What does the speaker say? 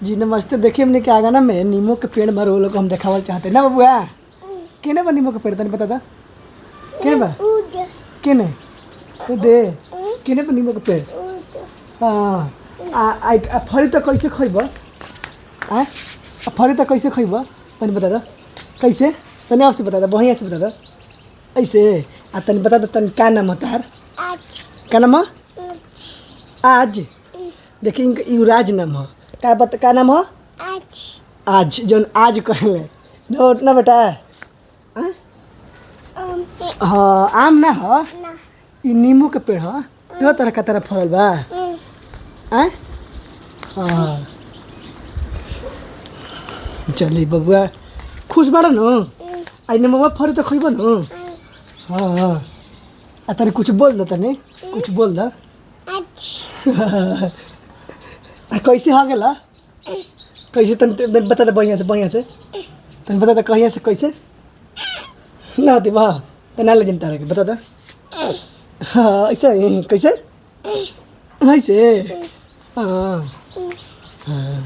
जी नमस्ते। देखिए हमने के आंगन में नींबू के पेड़ बा लोग हम देखावल चाहते ना बबुआ। केने बा नींबू के पेड़ तनी बता दा। के बा केने दे केने बा नींबू के पेड़। हाँ आ फरी तो कैसे खइबा। आ फरी तो कैसे खइबा तनी बता दा कैसे। तनी आपसे बता दा बढ़िया से बता दा ऐसे। आ तनी बता दा तनी का नाम है तार। का नाम है आज। देखिए इनका युवराज नाम है। का नाम है आज जौन आज कहले न उतना बेटा। हाँ आम ना हो ई नींबू के पेड़ हो दो तरह का तरह फल बा। हाँ चली बबुआ खुश बाड़ा न। आई नींबू फल तो खइबा न। हाँ आ तनी कुछ बोल दो तनी कुछ बोल दो। कैसे हो गया कैसे तन बता दे बढ़िया से तन बता दे कहिया से कैसे ना होती वाह तो ना ले तारे के बता दे। हाँ ऐसा कैसे ऐसे। हाँ हाँ